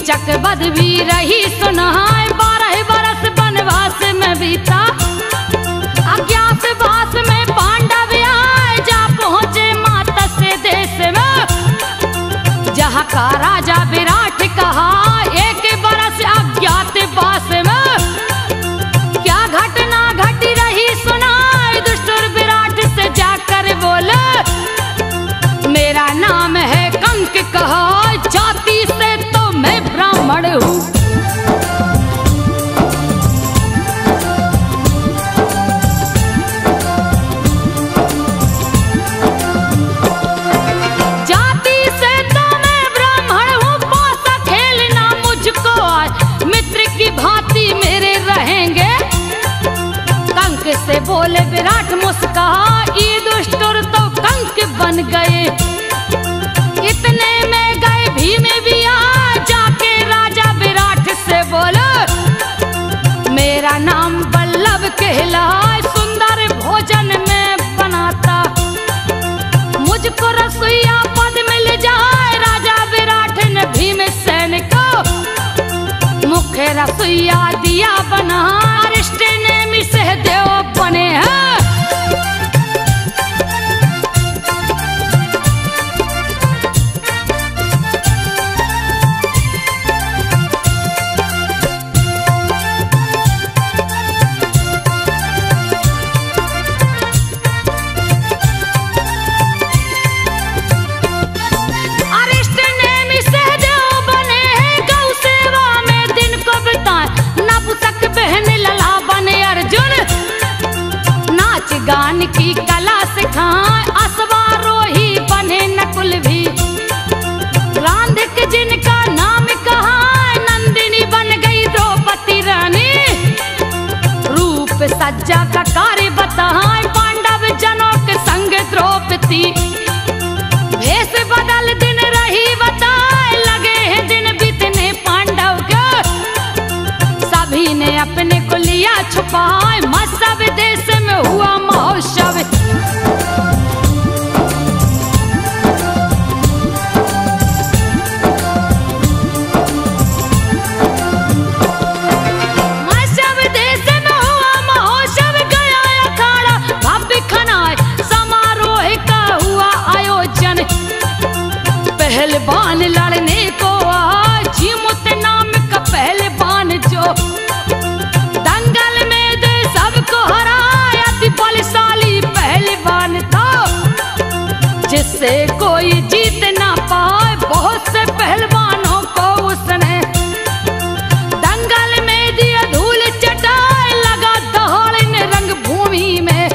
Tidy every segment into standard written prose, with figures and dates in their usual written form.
कीचक बद भी रही सुनाए, 12 बरस वनवास में बीता। अज्ञातवास में पांडव आए, जा पहुंचे मातस्य देश में, जहाँ का राजा विराट कहा 1 बरस अज्ञातवास में। क्या घटना घटी रही सुनाए, दुष्ट विराट से जाकर बोले, मेरा नाम है कंक कहा, जाति से तो मैं ब्राह्मण हूँ। जाति से तो मैं ब्राह्मण हूँ, पासा खेलना मुझको आज, मित्र की भांति मेरे रहेंगे। कंक से बोले विराट मुस्कुरा, ये दुष्टुर तो कंक बन गए। इतने में गए भीम भी आ, जाके राजा विराट से बोलो, मेरा नाम बल्लभ कहलाए, सुंदर भोजन में बनाता, मुझको रसोइया पद मिल जाए। राजा विराट ने भीमसेन को मुख्य रसोइया दिया बना, अरिष्ट नेमि सहदेव बने हैं। गान की कला सिखाए, अश्वारोही बने नकुल भी, रांधिक जिनका नाम कहा, नंदिनी बन गई द्रौपदी रानी। रूप सज्जा का कार्य बताए, पांडव जनों के संग द्रौपदी, भेष बदल दिन रही बताए, लगे हैं दिन बीतने पांडव के, सभी ने अपने को लिया छुपाए, मत्स्य देश में हुआ महोत्सव। मत्स्य देश में हुआ महोत्सव, गया अखाड़ा भव्य खनाए, समारोह का हुआ आयोजन। पहलवान लड़ने को आए, जीमुत नाम का पहलवान जो, दंगल में दे सबको हराया, अति बलशाली पहलवान था, जिससे कोई जीत ना पाए। बहुत से पहलवानों को उसने दंगल में दिया धूल चटाए, लगा दहाड़ने रंग भूमि में।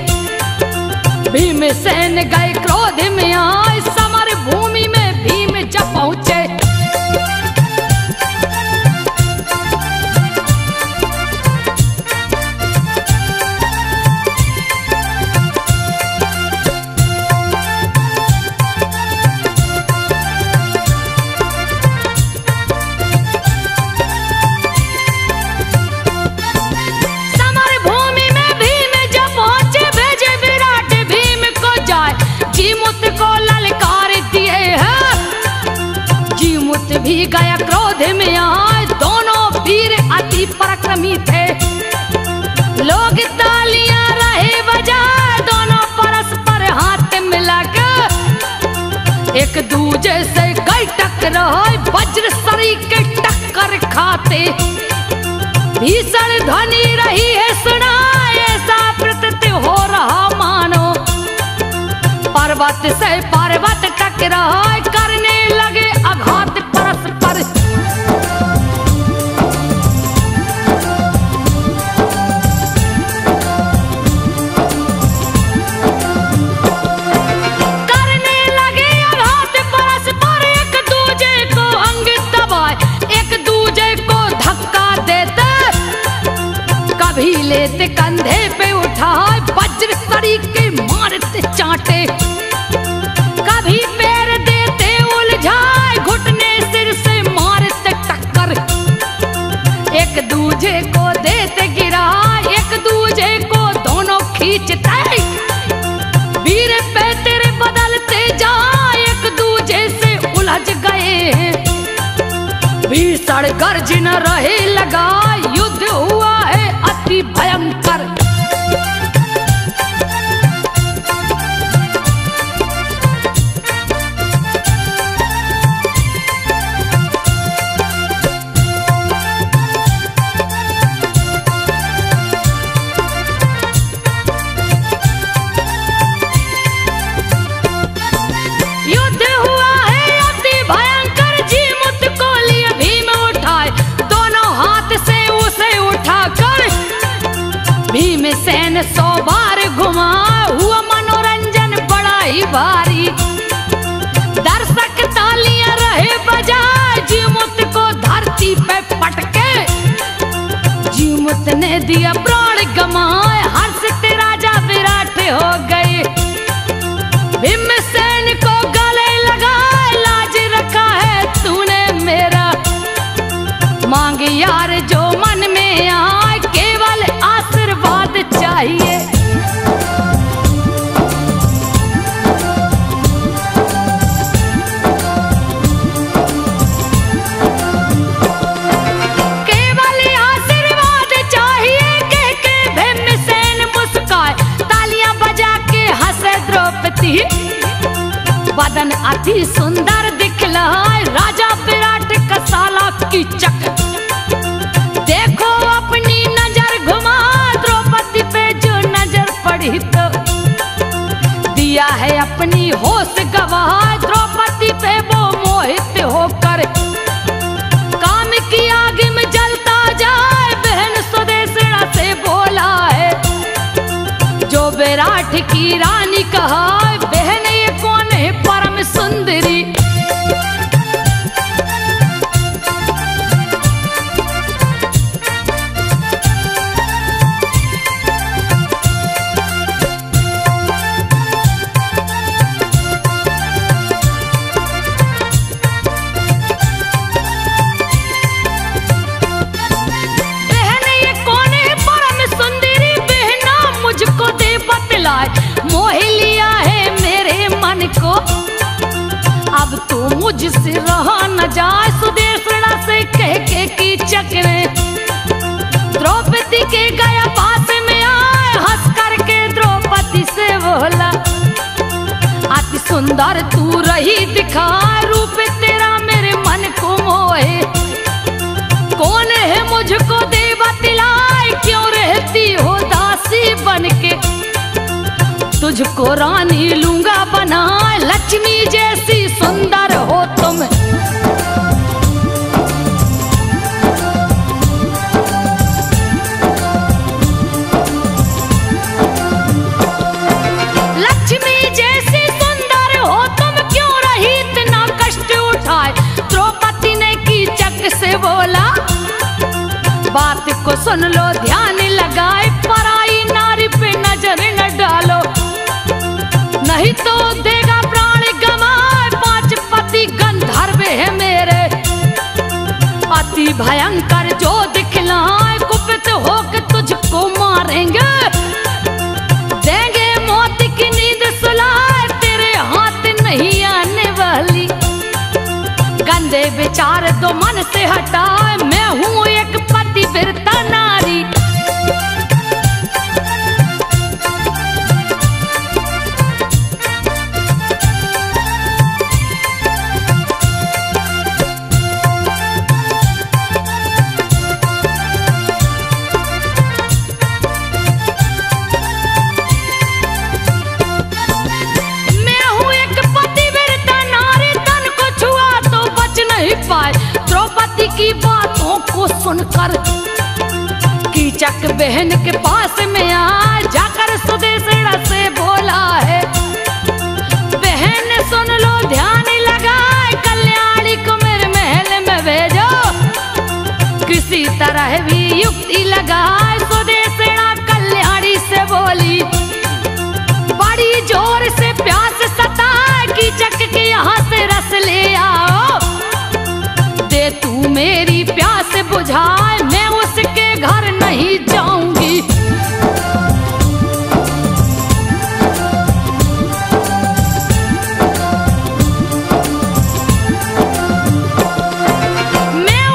भीमसेन गए क्रोध में आए, समर भूमि में भीम जब पहुंचे, भी गया क्रोध में आए, दोनों वीर अति पराक्रमी थे। लोग तालियां रहे बजाए, दोनों परस्पर हाथ मिलाकर एक दूजे से कई टकराए, वज्र सरी के टक्कर खाते। भीषण ध्वनि रही है सुनाए, ऐसा प्रतीत हो रहा मानो पर्वत से पर्वत टकराए, करने लगे आघात परस्पर। करने लगे आघात परस्पर, एक दूजे को अंग दबाए, एक दूजे को धक्का देते, कभी लेते कंधे पे उठाए, वज्र सरी के मारते चांटे, कभी पैर देते उलझाए, घुटने सिर से मारते टक्कर, एक दूजे को देते गिरा, एक दूजे को दोनों खींचते, वीर पे तेरे बदलते जा, एक दूजे से उलझ गए। भीषण गर्जन रहे लगा, युद्ध हुआ है अति भयंकर। भीमसेन 100 बार घुमा, हुआ मनोरंजन बड़ा ही भारी। दर्शक तालियां रहे बजाए, जीमूत को धरती पे पटके। जीमूत ने दिया प्राण गमाए, हर्षित राजा विराट हो गए। भीमसेन को गले लगाए, लाज रखा है तूने मेरा। मांग यार जो मन में आए, केवल आशीर्वाद चाहिए। केवल आशीर्वाद चाहिए, कह के भीमसेन मुस्काए। तालियां बजा के हंसे द्रौपदी, बदन अति सुंदर दिखलाए। राजा विराट का साला कीचक, देखो अपनी नजर घुमा। द्रौपदी पे जो नजर पड़ी तो दिया है अपनी होश गवा। द्रौपदी पे वो मोहित होकर काम की आग में जलता जाए। बहन सुदेशना से बोला है, जो विराट की रानी कहा। बहन ये कौन है परम सुंदरी? मोह लिया है मेरे मन को, अब तो मुझसे रहा न जाए। सुदेशना से कह के कीचक ने द्रौपदी के गया पास में आए। हंस करके द्रौपदी से बोला, अति सुंदर तू रही दिखा। रूप तेरा मेरे मन को मोहे, कौन है मुझको दे बतलाए। क्यों रहती हो दासी बनके, तुझको रानी लूंगा बना। लक्ष्मी जैसी सुंदर हो तुम, लक्ष्मी जैसी सुंदर हो तुम। क्यों रही इतना कष्ट उठाए? द्रौपदी ने कीचक से बोला, बात को सुन लो ध्यान लगाए। पराई नारी पे नजर न डालो, नहीं तो देगा प्राण गमाए। 5 पति गंधर्व है मेरे, अति भयंकर जो दिखलाए। कुपित होकर तुझको मारेंगे, देंगे मौत की नींद सुलाए। तेरे हाथ नहीं आने वाली, गंदे विचार तो मन से हटाए। मैं हूँ एक पतिव्रता नारी, द्रौपदी की बातों को सुनकर कीचक बहन के पास में आ जाकर सुदेशना से बोला है, बहन सुन लो ध्यान लगाए। कल्याणी को मेरे महल में भेजो, किसी तरह भी युक्ति लगाए। सुदेशना कल्याणी से बोली, बड़ी जोर से प्यास सताए। कीचक के यहाँ से रस ले आओ, दे तू मेरी प्यास बुझाए। मैं उसके घर नहीं जाऊंगी। मैं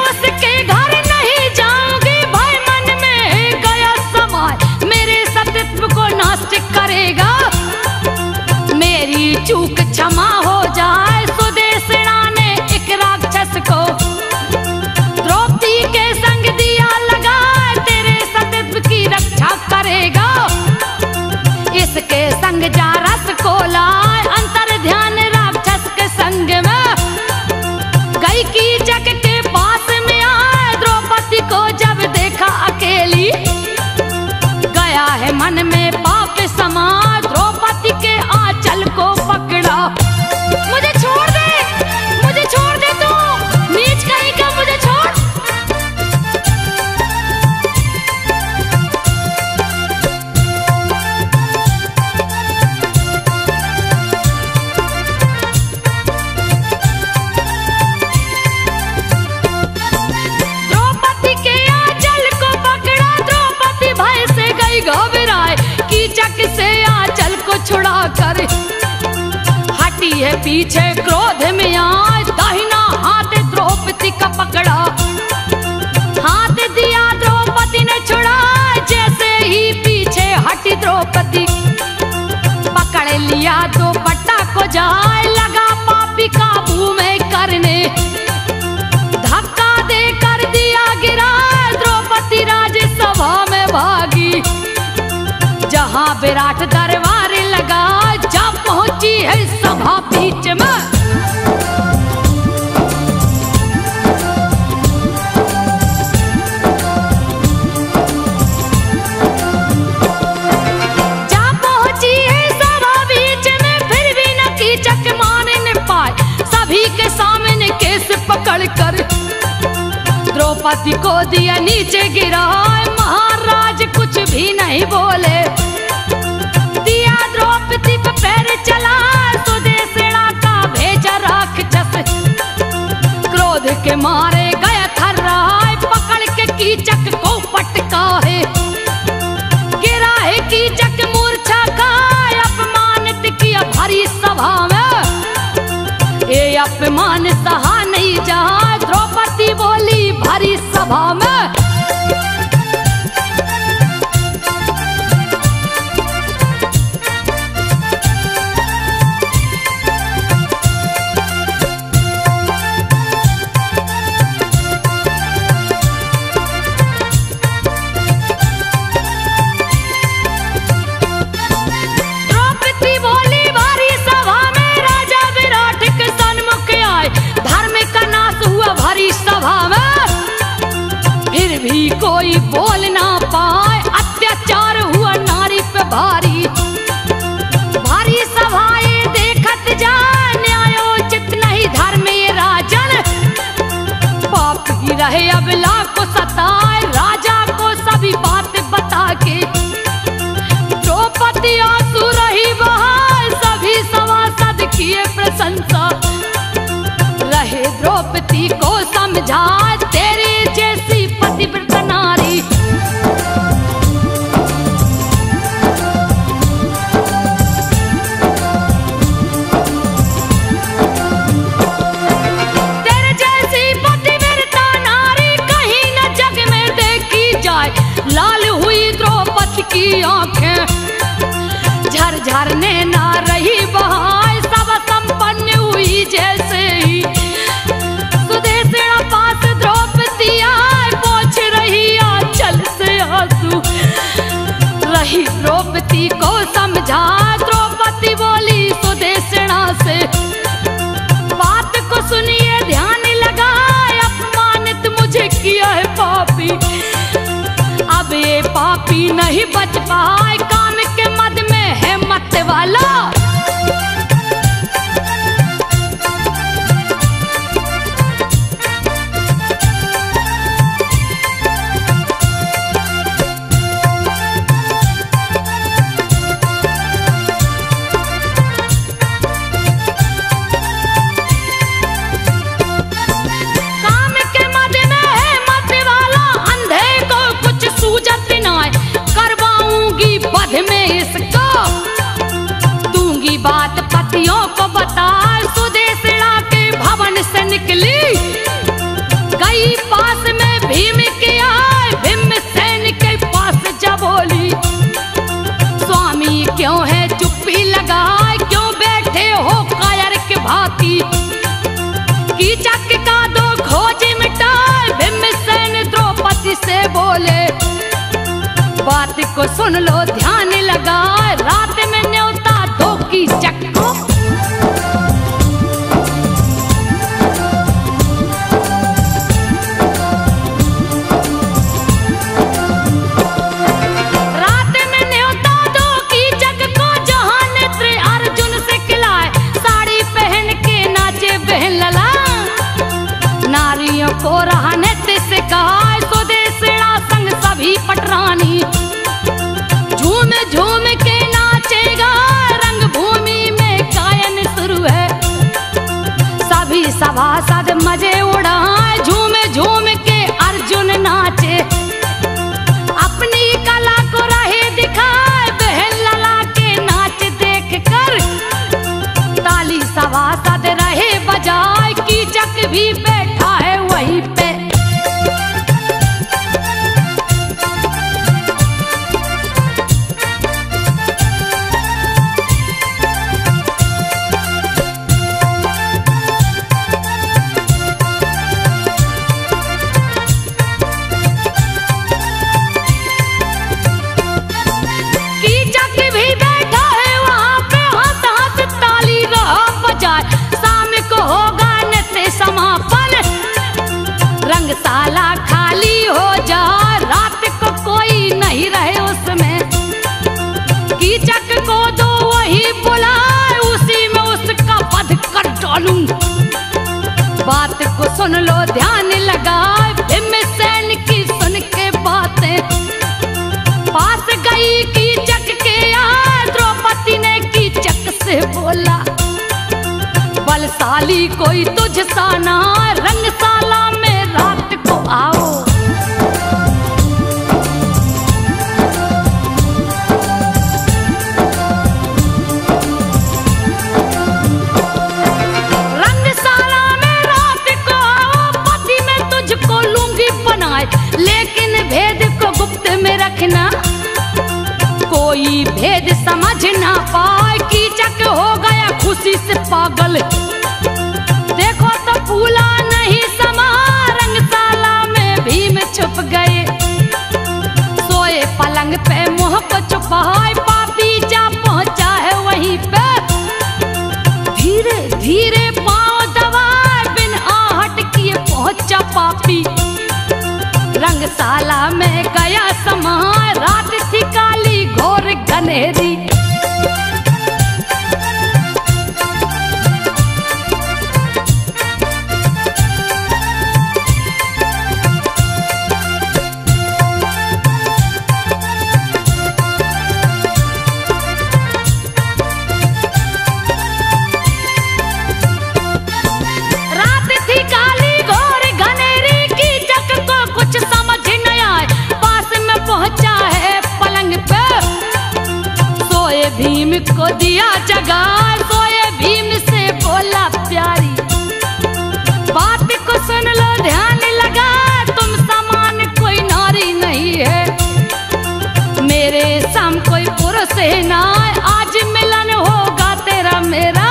छुड़ा कर हटी है पीछे क्रोध में आए, दाहिना हाथ द्रौपदी का पकड़ा, हाथ दिया द्रौपदी ने छुड़ा, जैसे ही पीछे हटी द्रौपदी पकड़ लिया दुपट्टा को जाए लगा पापी काबू में करने, धक्का देकर दिया गिरा, द्रौपदी राजसभा में भागी, जहां विराट दरबार लगा, जब पहुंची है सभा बीच में, जब पहुंची है सभा बीच में, फिर भी न कीचक माने न पाए, सभी के सामने केस पकड़ कर द्रौपदी को दिया नीचे गिराए, महाराज कुछ भी नहीं बोले, दिया द्रौपदी पे पैर चला, सुदेशना का भेजा राक्षस, क्रोध के मारे गया थर्राए, पकड़ के कीचक को पटका है, गिरा है कीचक मूर्छा खाए, अपमानित किया भरी सभा में, ये अपमान सहा नहीं जाए, द्रौपदी बोली भरी सभा में, द्रौपदी बोली भरी सभा में, राजा विराट के सन्मुख आए, धर्म का नाश हुआ भरी सभा में, फिर भी कोई बोल ना पाए, अत्याचार हुआ नारी पे भारी, भारी सभाएं देखत जा, न्यायोचित नहीं धर्म ये राजन, पाप ही रहे अबला को सताए, राजा को सभी बात बता के, द्रौपदी आंसू रही बहाए, सभी सभासद किए प्रशंसा, रहे द्रौपदी को समझा, तेरे जैसी पतिव्रत नारी, तेरे जैसी पतिव्रत नारी कहीं न जग में देखी जाए, लाल हुई द्रौपदी की आंखें, झरझर ने ना रही बहाए, सब संपन्न हुई जैसे ही, सुदेशना पास द्रौपदी आए, पोंछ रही आंचल से आंसू, रही द्रौपदी को समझा, द्रौपदी बोली सुदेशना से, बात को सुनिए ध्यान लगाए, अपमानित मुझे किया है पापी, अब ये पापी नहीं बच पाए, काम के मद में है मत वाला, काम के मद में है मत वाला, अंधे को कुछ सूझत नाय, करवाऊंगी बध में इसको, दूंगी बात पतियों को बता, सुदेशना के भवन से निकली, गई पास में भीम के आए, भीमसेन के पास जा बोली, स्वामी क्यों है चुप्पी लगाए, क्यों बैठे हो कायर के भांति, कीचक का दो खोज मिटाए, भीमसेन द्रौपदी से बोले, बात को सुन लो ध्यान लगाए, रात में न्योता दो कीचक को, रात में न्योता दो कीचक को, जहां नेत्र अर्जुन से खिलाए, साड़ी पहन के नाचे बहन लला, नारियों को रहने से कहा, सुदेशना संग सभी पटरानी, झूम झूम के नाचेगा, रंग भूमि में गायन शुरू है, सभी सभासद मजे उड़ाए, झूम झूम के अर्जुन नाचे, अपनी कला को राहे दिखाए, बहन लला के नाच देख भी बैठा है वहीं पे। रंगशाला खाली हो जाए, रात को कोई नहीं रहे उसमें, कीचक को दो वही बुलाए, उसी में उसका वध कर डालूं। बात को सुन लो ध्यान लगाए, भीमसेन की सुन के बातें, पास गई कीचक के यार, द्रौपदी ने कीचक से बोला, बलशाली कोई तुझ सा ना, रंगशाला में रात को आओ। रंगशाला में रात को आओ, पति में तुझको लूंगी बनाए, लेकिन भेद को गुप्त में रखना, कोई भेद समझ ना पाए। कीचक हो गया खुशी से पागल, देखो तो फूला नहीं समा, रंगशाला में भीम छुप गए, सोए पलंग पे मुंह को छुपाए, पापी जा पहुंचा है वहीं पे, धीरे धीरे पांव दबाए, बिन आहट किए पहुंचा पापी, रंगशाला में गया समा, रात थी काली घोर घनेरी। भीम को दिया जगाए, सोए भीम से बोला प्यारी, बात को सुन लो ध्यान लगा, तुम समान कोई नारी नहीं है, मेरे सम कोई पुरुष है ना, आज मिलन होगा तेरा मेरा,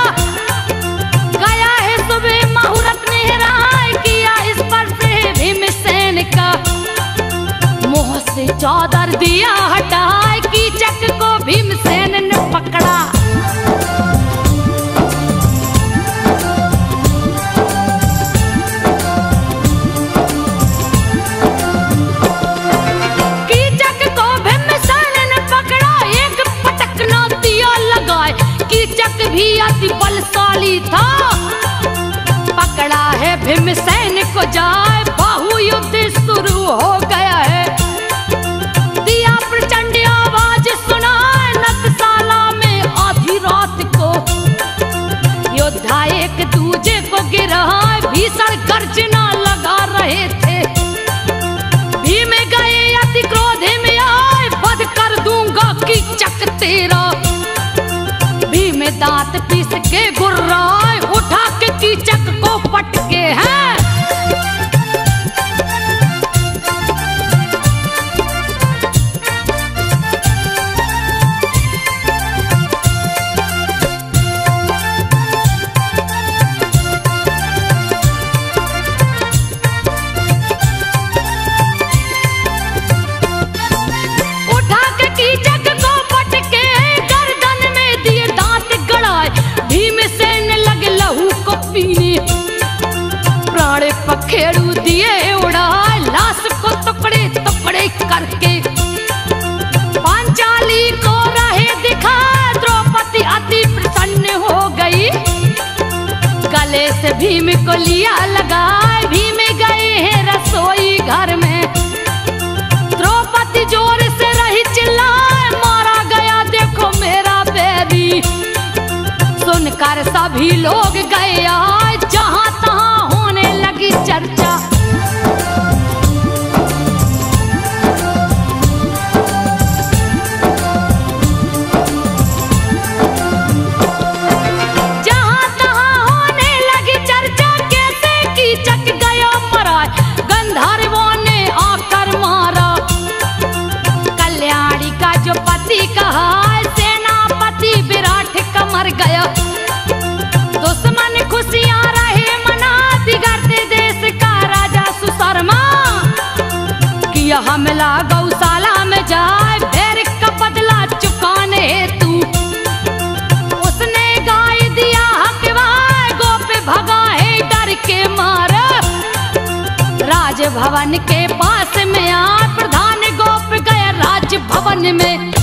गया है सुबह मुहूर्त मेहराय, किया इस पर से भीमसेन का, मुंह से चादर दिया हटाए, कीचक को भीमसेन ने पकड़ा। कीचक को भीमसेन ने पकड़ा, एक पटकना दिया लगाए, कीचक भी अति बलशाली था, पकड़ा है भीमसेन को जाए, बाहु युद्ध शुरू हो गया है, दिया प्रचंड आवाज सुना, नतशाला में आधी रात को, योद्धा एक दूजे को गिरा, भीषण गर्जना लगा रहे थे, भीम गए अति क्रोध में आए, वध कर दूंगा कीचक तेरा, भीम दांत पीस के गुर्राए, उठा के कीचक को पटके हैं। पखेड़ू दिए उड़ाए, लाश को टुकड़े टुकड़े करके, पांचाली को रहे दिखा, द्रौपदी अति प्रसन्न हो गई, गले से भीम को लिया लगाए, भीम गए हैं रसोई घर में, द्रौपदी जोर से रही चिल्लाए, मारा गया देखो मेरा बेबी, सुनकर सभी लोग गए आए, जहां तहां होने लगी चर्चा, जहां तहां होने लगी चर्चा, कैसे कीचक यदि कहा सेनापति विराट कमर गया, दुश्मन खुशियां रहे मना, बिगड़ते देश का राजा सुशर्मा, किया हमला गौशाला में जाए, बैर का बदला चुकाने हेतु, उसने गाय दिया हकवाय, गोप भगा है डर के मार, राजभवन के पास में आ, प्रधान गोप गया राजभवन में,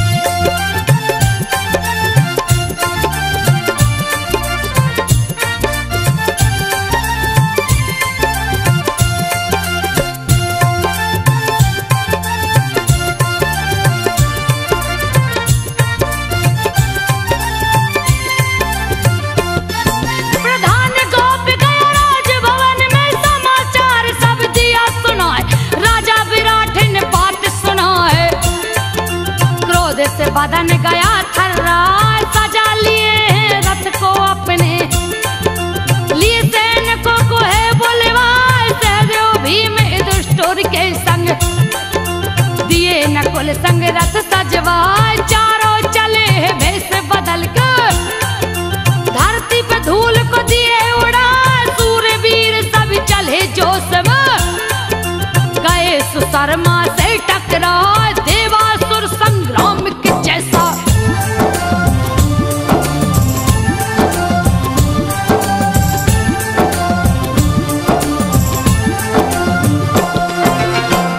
से बदन गया थर्रा, सजा लिए रथ को अपने, लिए सैनिकों को है बोलेवाए, सहदेव भीम युधिष्ठिर के संग, दिए नकुल संग रथ सजवाए, चारों चले है भेष बदल कर, धरती पे धूल को दिए उड़ा, सूरवीर सब चले जोश में, गए सुशर्मा से टकराए, देवासुर संग्राम के जैसा,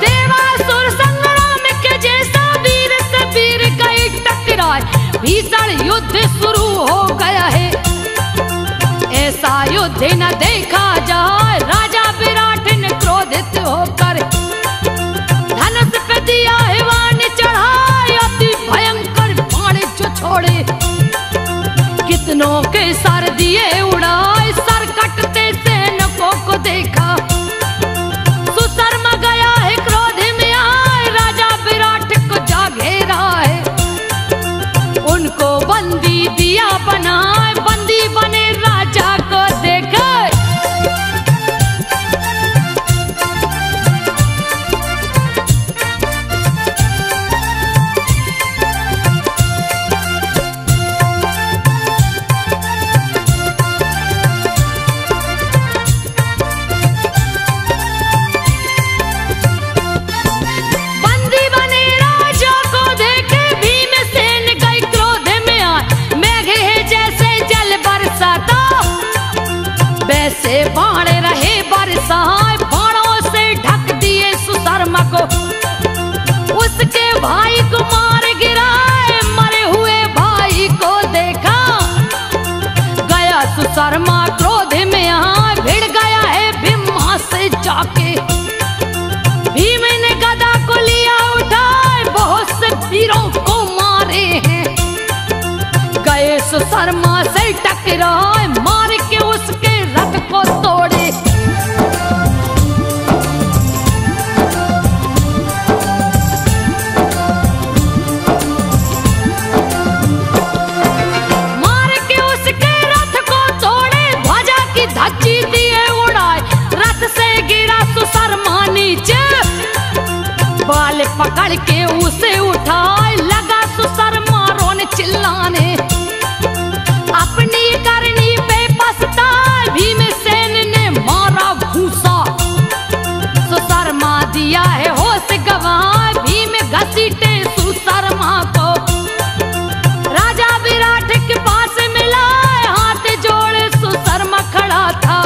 देवासुर संग्राम के जैसा, वीर से वीर गए टकराए, भीषण युद्ध शुरू हो गया है, ऐसा युद्ध न देखा जाए, राजा विराट ने क्रोधित होकर धनुष पे दिया है वाण चढ़ाए, अति भयंकर बाण जो छोड़े, कितनों के सर दिए उड़ाए, सर कटते सैनिकों को देखा, सुशर्मा गया है क्रोध में आए, राजा विराट को जा घेरा है, उनको बंदी दिया बनाए, बंदी बने राजा को देखा, वैसे बाण रहे बरसाए, बाणों से ढक दिए सुशर्मा को, उसके भाई को मार गिराए, मरे हुए भाई को देखा, गया सुशर्मा क्रोध में आए, भिड़ गया है भीमा से जाके, भीम ने गदा को लिया उठाए, बहुत से वीरों को मारे हैं, गए सुशर्मा से टकराए, मार के उसके रथ को तोड़े, मार के उसके रथ को तोड़े, ध्वजा की धज्जी दिए उड़ाए, रथ से गिरा सुशर्मा नीचे, बाल पकड़ के उसे उठाए, लगा सुशर्मा रोने चिल्लाने, अपनी करनी पे पछताए, भीमसेन ने मारा भूसा, सुशर्मा दिया है होश गंवाए, भीम घसीटे सुशर्मा को, राजा विराट के पास मिला, हाथ जोड़े सुशर्मा खड़ा था,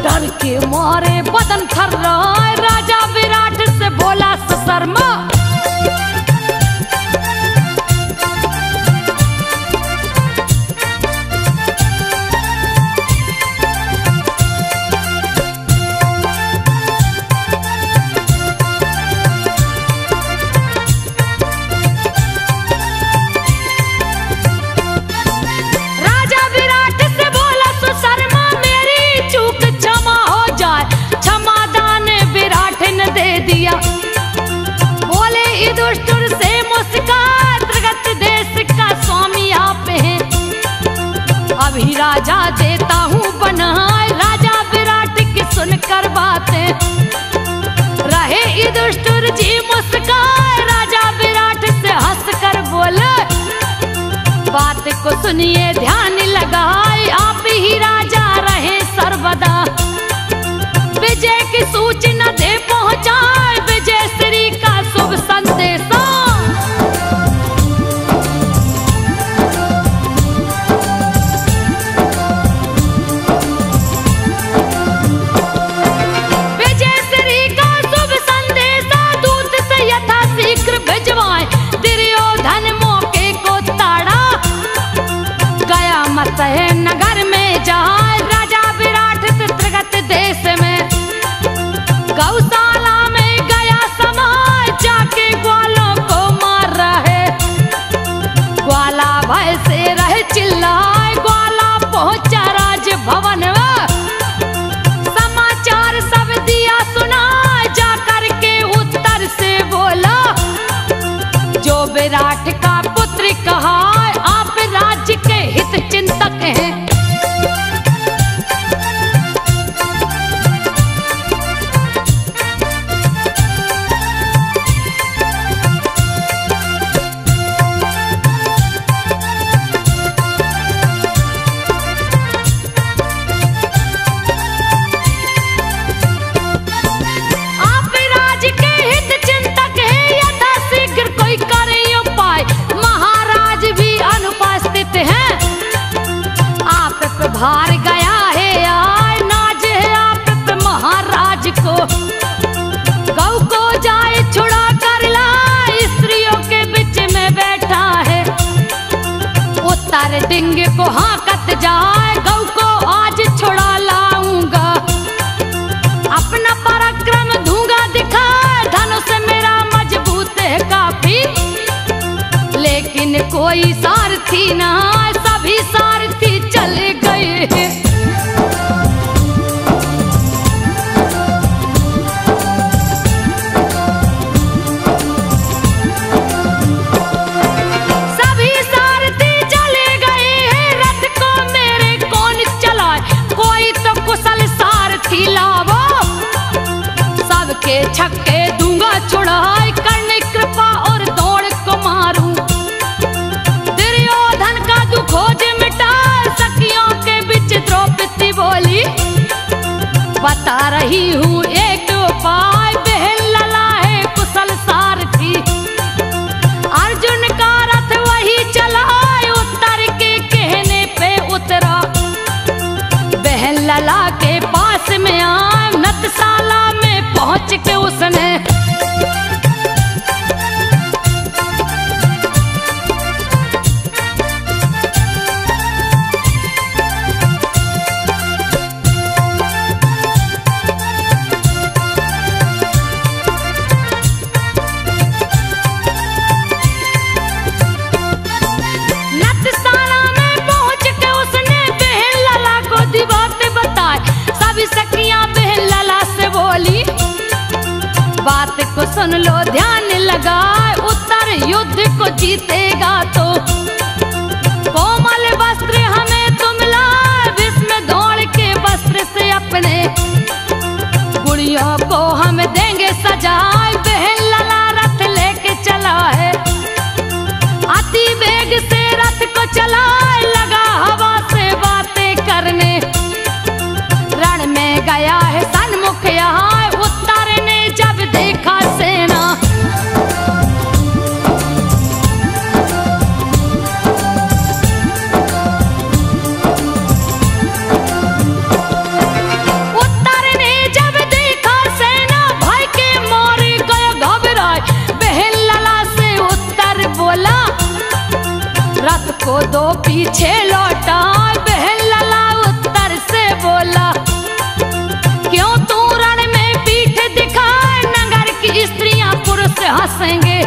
डर के मारे बदन थर्राए, राजा विराट से बोला सुशर्मा, अभी राजा देता हूँ बनाए, राजा विराट की सुनकर बातें रहे युधिष्ठिर जी मुस्काए, राजा विराट से हंस कर बात को सुनिए ध्यान लगाए, आप ही राजा रहे सर्वदा। विजय की सूचना दे पहुंचाए, विजय श्री का शुभ संदेशा। विजय श्री का शुभ संदेशा दूत से यथा शीघ्र भिजवाए, दुर्योधन मौके को ताड़ा, गया मत्स्य नगर में जाए, राजा विराट चित्रगत देश में। गौशाला में गया समाज, जाके ग्वालों को मार रहे, ग्वाला भय से रहे चिल्लाए, ग्वाला पहुंचा राज भवन में, समाचार सब दिया सुना, जा करके उत्तर से बोला, जो विराट का पुत्र कहा, आप राज्य के हित चिंतक हैं। भार गया है आए, नाज है आप पे महाराज को, गौ को जाए छुड़ा कर लाए, स्त्रियों के बीच में बैठा है, उत्तर डिंग को हाकत जाए, गौ को आज छुड़ा लाऊंगा, अपना पराक्रम दूंगा दिखा, धनुष मेरा मजबूत है काफी, लेकिन कोई सारथी ना, सभी सारथी चले गए। सभी सारथी चले गए हैं, रथ को मेरे कौन चलाए, कोई तो कुशल सारथी लावो, सबके छक्के दूंगा छुड़ाए, करने कृपा और दौड़ को मारूं, दुर्योधन का दुखोज मिटा, सखियों के बीच द्रौपदी बोली, बता रही हूँ एक उपाय, बहन लला है कुशल सारथी, अर्जुन का रथ वही चलाए, उत्तर के कहने पे उतरा, बहन लला के पास में आए, नतशाला में पहुंच के उसने सखियां बहन लला से बोली, बात को सुन लो ध्यान लगाए, उत्तर युद्ध को जीतेगा तो, कोमल वस्त्र हमें तुम लाए, विस्म दौड़ के वस्त्र से अपने, गुड़ियों को हम देंगे सजाए, बहन लला रथ लेके चला है, अति वेग से रथ को चलाए, लगा हवा से बातें करने, रण में गया है सन्मुख यहाँ, उत्तर ने जब देखा सेना, उत्तर ने जब देखा सेना, भय के मारे गया घबराए, बहन लला से उत्तर बोला, रथ को दो पीछे लौटा, बहन लला उत्तर से बोला, क्यों तू रण में पीठ दिखाए, नगर की स्त्रियां पुरुष हंसेंगे,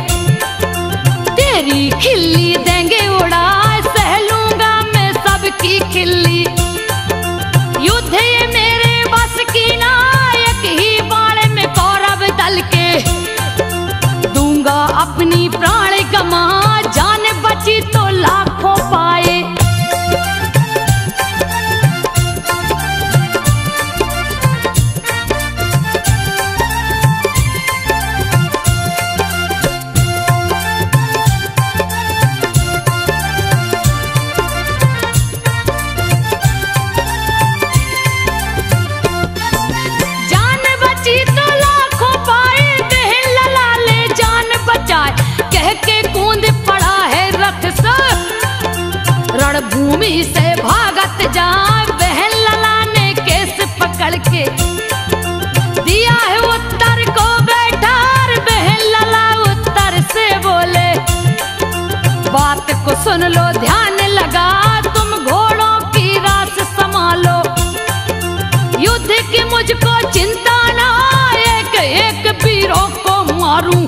तेरी खिल्ली देंगे उड़ाए, सह लूंगा मैं सबकी खिल्ली, युद्ध ये मेरे बस की नायक ही बाड़े में कौरव दल के, दूंगा अपनी प्राण गमा, जान बची तो लाखों पाए। चिंता ना, एक एक वीरों को मारूं।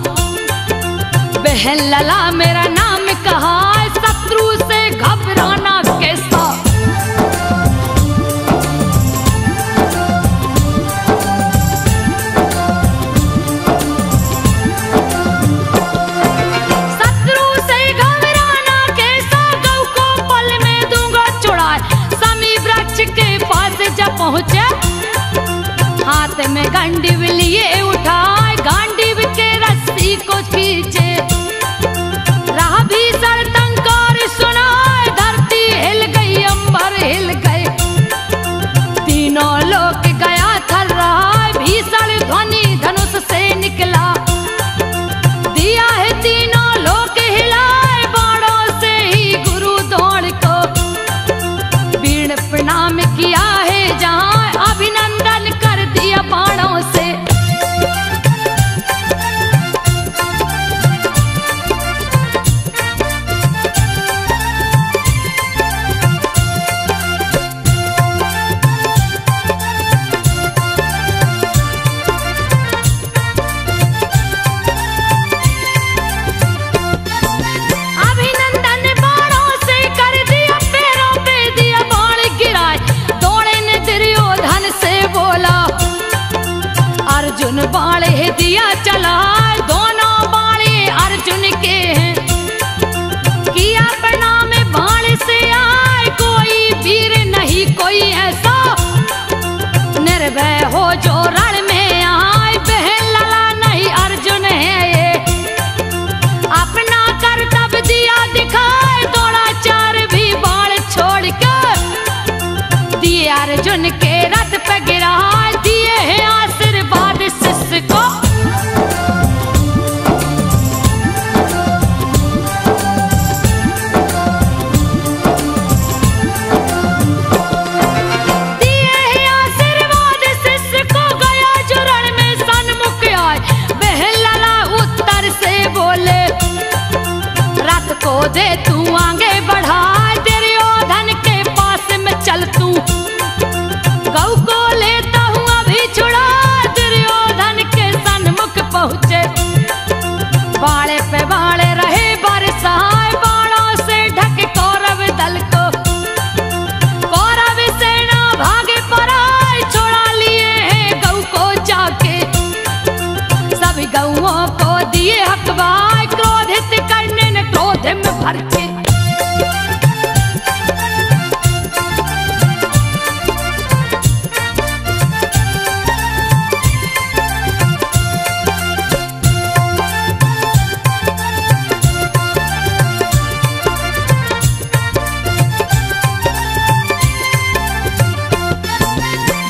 बहन लला मेरा नाम कहा, शत्रु से घबराना कैसा। शत्रु से घबराना कैसा, गौ को पल में दूंगा छुड़ा। समी वृक्ष के पास जब पहुंचे, हाथ में गांडीव लिए उठाए, गांडीव के रस्सी को खींचे। राह भीषण टंकार सुनाए, धरती हिल गई अंबर हिल गए। तीनों लोक गया थर रहा, भीषण ध्वनि धनुष से निकला। दिया है तीनों लोक हिलाए, बाणों से ही गुरु दौड़ को। वीण प्रणाम किया है जहाँ, अभिनंदन कर दिया बाणों से। अभिनंदन बाणों से कर दिया, पैरों पे दिया बाण गिराए। दौड़े ने दुर्योधन से बोला, अर्जुन बाणे दिया चला। दोनों बाणे अर्जुन के हैं, किया प्रणाम बाण से आए। कोई वीर नहीं कोई ऐसा, निर्भय हो जो रण में आए। बहन लला नहीं अर्जुन है ये, अपना कर्तव्य दिया दिखाए। दौड़ा चार भी बाण छोड़ कर, दिए अर्जुन के रथ पे गिरा। दिए हैं आशीर्वाद शिष्य को, दिए हैं आशीर्वाद शिष्य को। गया जो रण में सन्मुख आए, बहन लला उत्तर से बोले, रथ को दे तू आगे बढ़ा। दुर्योधन के पास में चल तू, गौ को लेता हूँ अभी छुड़ा। दुर्योधन के सन्मुख पहुँचे, बाणे पे बाणे रहे बरसाए। बाणों से ढके कौरव दल को, कौरव सेना भागे पराए। छोड़ा लिए हैं गौ को जाके, सभी गौओं को दिए हकवाए। क्रोधित करने ने क्रोध में भर के,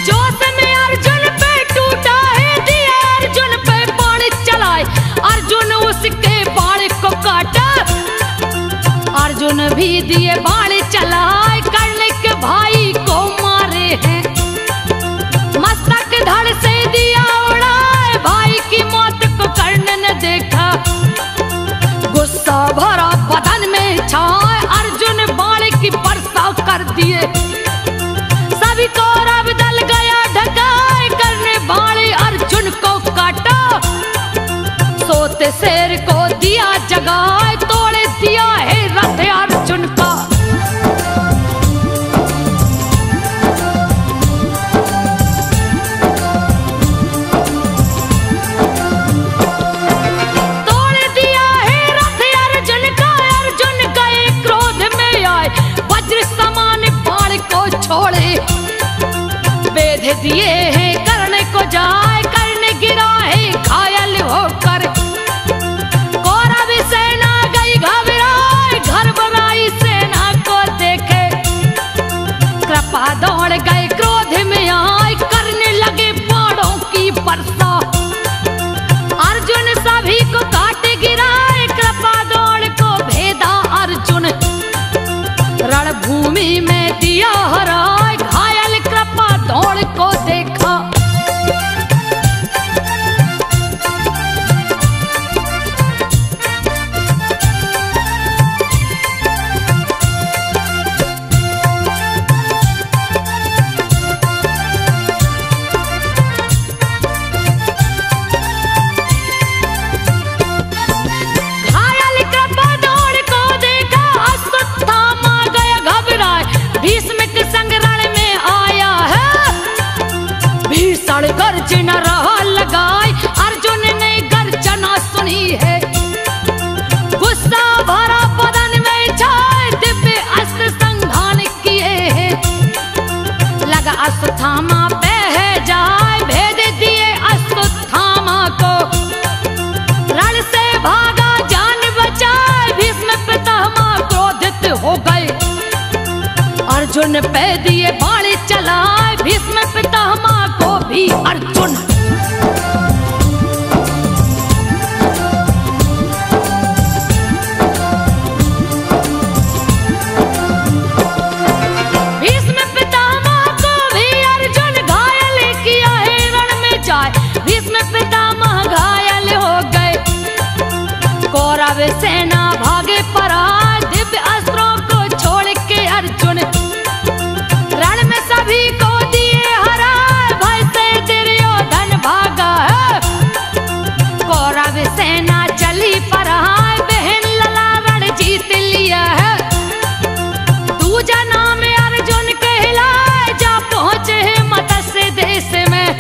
जोश में अर्जुन पे टूटा है, दिया अर्जुन पे बाण चलाए। अर्जुन उसके बाण को काटा, अर्जुन भी दिए बाण चलाए। कर्ण के भाई को मारे हैं, मस्तक धड़ से दिया उड़ाए। भाई की मौत को कर्ण ने देखा, गुस्सा भरा बदन में छाए। अर्जुन बाण की वर्षा कर दिए, सभी कौरव दल गया ढकाए। कर्ण बाण अर्जुन को काटा, सोते शेर को दिया जगाए। तोड़े दिया है रथ अर्जुन का, तोड़ दिया है रथ अर्जुन का। अर्जुन गए क्रोध में आए, वज्र समान बाण को छोड़े। वेद दिए हैं कर्ण को जाए, कर्ण गिरा है घायल होकर। अर्जुन पे दिए बाण चलाए, भीष्म पितामह को भी अर्जुन। भीष्म पितामह को भी अर्जुन घायल किया है, रण में जाए भीष्म पितामह घायल हो गए। कौरव सेना भागे पराए, दिव्य अस्त्रों को छोड़ के अर्जुन रण में सभी को दिए हराए, भय से दुर्योधन भागा है। कौरव सेना चली पराए, बहन लला रण जीत लिया है। दूजा नाम अर्जुन कहलाए, जा पहुंचे हैं मत्स्य देश में,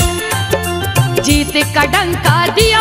जीत का डंका दिया